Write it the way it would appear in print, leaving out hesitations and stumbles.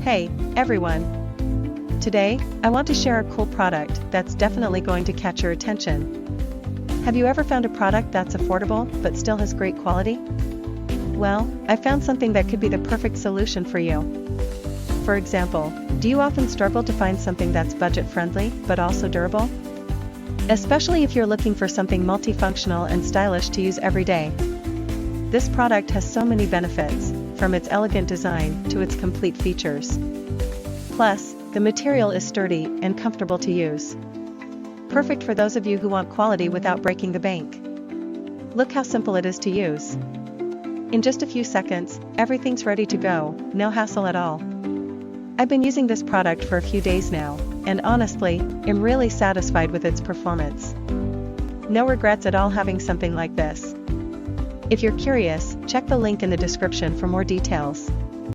Hey, everyone! Today, I want to share a cool product that's definitely going to catch your attention. Have you ever found a product that's affordable but still has great quality? Well, I found something that could be the perfect solution for you. For example, do you often struggle to find something that's budget-friendly but also durable? Especially if you're looking for something multifunctional and stylish to use every day. This product has so many benefits, from its elegant design to its complete features. Plus, the material is sturdy and comfortable to use. Perfect for those of you who want quality without breaking the bank. Look how simple it is to use. In just a few seconds, everything's ready to go, no hassle at all. I've been using this product for a few days now, and honestly, I'm really satisfied with its performance. No regrets at all having something like this. If you're curious, check the link in the description for more details.